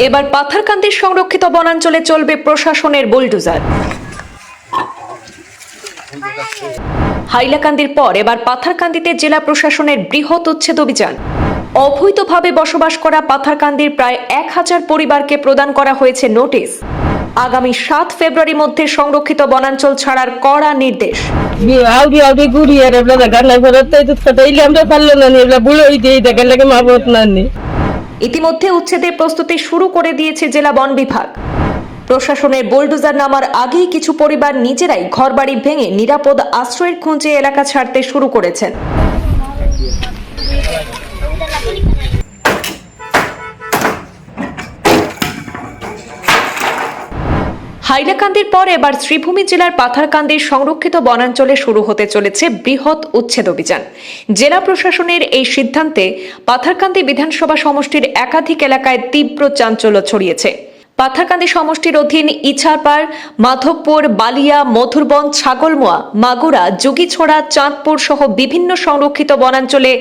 এবার পাথারকান্দির সংরক্ষিত বনাঞ্চলে চলবে প্রশাসনের বুলডোজার। হাইলাকান্দির পর এবার পাথারকান্দিতে জেলা প্রশাসনের বৃহৎ উচ্ছেদ অভিযান। অবৈধভাবে বসবাস করা পাথারকান্দির প্রায় 1000 পরিবারকে প্রদান করা হয়েছে নোটিশ। আগামী 7 ফেব্রুয়ারির মধ্যে সংরক্ষিত বনাঞ্চল ছাড়ার কড়া নির্দেশ। ইতিমধ্যে উচ্ছেদের প্রস্তুতি শুরু করে দিয়েছে জেলা বন বিভাগ। প্রশাসনের বুলডোজার নামার আগেই কিছু পরিবার নিজেরাই ঘরবাড়ি ভেঙে নিরাপদ আশ্রয়ের খোঁজে এলাকা ছাড়তে শুরু করেছেন। হাইলাকান্দির পর এবার শ্রীভূমি জেলার পাথারকান্দির সংরক্ষিত বনাঞ্চলে শুরু হতে চলেছে বৃহৎ উচ্ছেদ অভিযান। জেলা প্রশাসনের এই সিদ্ধান্তে পাথারকান্দি বিধানসভা সমষ্টির একাধিক এলাকায় তীব্র চাঞ্চল্য ছড়িয়েছে। পাথারকান্দি সমষ্টির অধীন ইছাপাড়, মাধবপুর, বালিয়া, মধুরবন, ছাগলমোয়া, মাগুরা, যোগীছড়া, চাঁদপুর সহ বিভিন্ন সংরক্ষিত বনাঞ্চলে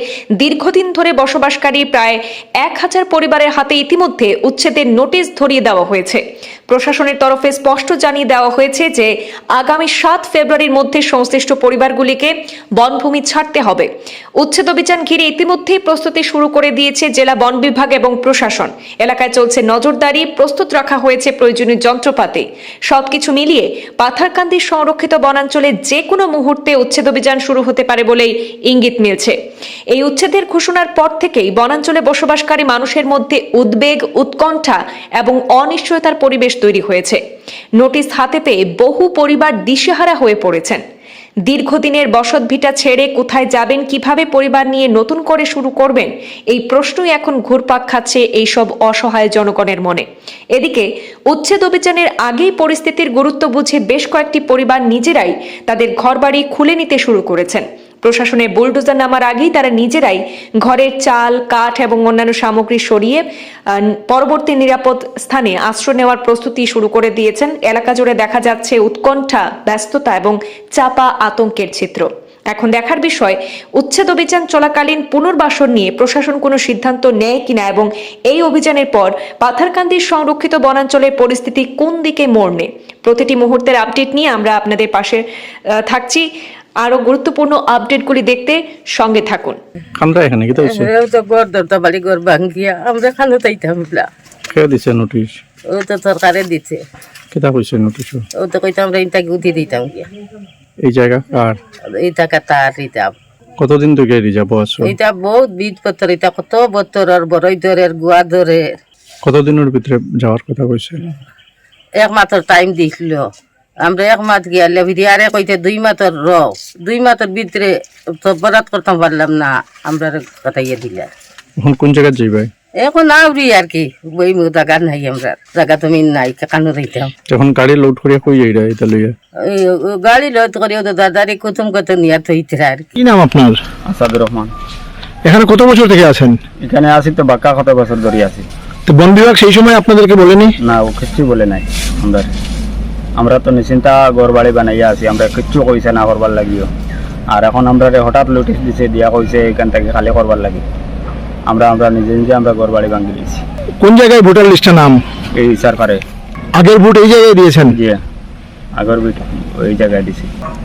দীর্ঘদিন ধরে বসবাসকারী প্রায় 1000 পরিবারের হাতে ইতিমধ্যে উচ্ছেদের নোটিশ ধরিয়ে দেওয়া হয়েছে। প্রশাসনের তরফে স্পষ্ট জানিয়ে দেওয়া হয়েছে যে আগামী 7 ফেব্রুয়ারির মধ্যে সংশ্লিষ্ট পরিবারগুলিকে বনভূমি ছাড়তে হবে। উচ্ছেদ অভিযান ঘিরে ইতিমধ্যেই প্রস্তুতি শুরু করে দিয়েছে জেলা বন বিভাগ এবং প্রশাসন। এলাকায় চলছে নজরদারি, প্রস্তুত রাখা হয়েছে প্রয়োজনীয় যন্ত্রপাতি। সবকিছু মিলিয়ে পাথারকান্দির সংরক্ষিত বনাঞ্চলে যে কোনো মুহূর্তে উচ্ছেদ অভিযান শুরু হতে পারে বলেই ইঙ্গিত মিলছে। এই উচ্ছেদের ঘোষণার পর থেকেই বনাঞ্চলে বসবাসকারী মানুষের মধ্যে উদ্বেগ, উৎকণ্ঠা এবং অনিশ্চয়তার পরিবেশ তৈরি হয়েছে। নোটিশ হাতে পেয়ে বহু পরিবার দিশেহারা হয়ে পড়েছেন। দীর্ঘদিনের বসতভিটা ছেড়ে কোথায় যাবেন, কিভাবে পরিবার নিয়ে নতুন করে শুরু করবেন, এই প্রশ্নই এখন ঘুরপাক খাচ্ছে এইসব অসহায় জনগণের মনে। এদিকে উচ্ছেদ অভিযানের আগেই পরিস্থিতির গুরুত্ব বুঝে বেশ কয়েকটি পরিবার নিজেরাই তাদের ঘরবাড়ি খুলে নিতে শুরু করেছেন। প্রশাসনের বুলডোজার নামার আগেই তারা নিজেরাই ঘরের চাল, কাঠ এবং অন্যান্য সামগ্রী সরিয়ে পরবর্তী নিরাপদ স্থানে আশ্রয় নেওয়ার প্রস্তুতি শুরু করে দিয়েছেন। এলাকা জুড়ে দেখা যাচ্ছে উৎকণ্ঠা, ব্যস্ততা এবং চাপা আতঙ্কের চিত্র। এখন দেখার বিষয়, উচ্ছেদ অভিযান চলাকালীন পুনর্বাসন নিয়ে প্রশাসন কোনো সিদ্ধান্ত নেয় কিনা এবং এই অভিযানের পর পাথারকান্দির সংরক্ষিত বনাঞ্চলের পরিস্থিতি কোন দিকে মোড় নেয়। প্রতিটি মুহূর্তের আপডেট নিয়ে আমরা আপনাদের পাশে থাকছি। আরো গুরুত্বপূর্ণ আপডেটগুলি দেখতে সঙ্গে থাকুন। আমরা এখানে কি হইছে? তো গড় বাড়ি ঘর ভাঙ্গিয়া আমরা খানো তাইতাম না। কে দিছে নোটিশ? ও তো সরকারে দিছে। কিটা কইছে নোটিশ? ও তো কইতাম আমরা ইনটাকে উঠি দিতাম গিয়া। এই জায়গা কার? এই টাকা তার দিতাম। কতদিন থেকে রিজার্ভ আছো? এটা বহুত বীজপত্র, এটা কত বছরের বড়ই ধরের গুয়া ধরে। কতদিনের ভিতরে যাওয়ার কথা কইছে? 1 মাসের টাইম দিছিল। আমরা 1 মাস গিয়ালে ভিডিয়ারে কইতে 2 মাসের 2 মাসের ভিতরে তো বরাত করতাম পারলাম না, আমরা কথাইয়ে দিলা। এখন কোন জায়গা যাইবে? এখন আউরি আর কি, বই জায়গা নাই, আমরা জায়গা তুমি নাই, কানো দিতাম। যখন গাড়ি লোড করিয়া কই যাইরা এটা লইয়া? গাড়ি লোড করিয়া তো দাদারে কুতুম কত নিয়া থইতে আর কি নাম আপনার? আসাদুর রহমান। এখানে কত বছর থেকে আছেন? এখানে আসি তো বাক্কা কত বছর ধরে আছি। তো বন বিভাগ সেই সময় আপনাদেরকে বলেনি? না, ও কিচ্ছু বলে নাই। আমরা তো নিশ্চিন্তা ঘর বাড়ি বানাইয়া আছি, আমরা কিচ্ছু কইছে না করবার লাগিও। আর এখন আমরা হঠাৎ নোটিশ দিছে, দিয়া কইছে এখান থেকে খালি করবার লাগি। আমরা নিজে নিজে আমরা ঘর বাড়ি ভাঙি দিয়েছি। কোন জায়গায় ভোটার লিস্টের নাম? এই সারকারে। আগের ভোট এই জায়গায় দিয়েছেন? জি, আগের বিট ওই জায়গায় দিছি।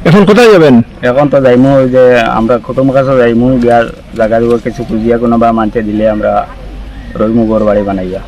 এখন কোথায় যাবেন? এখন তো যাইমু, ওই যে আমরা কুটুম কাছে যাইমু, গিয়া জায়গা দিব কিছু খুঁজিয়া কোনো বা মানতে দিলে আমরা রইমু ঘর বাড়ি বানাইয়া।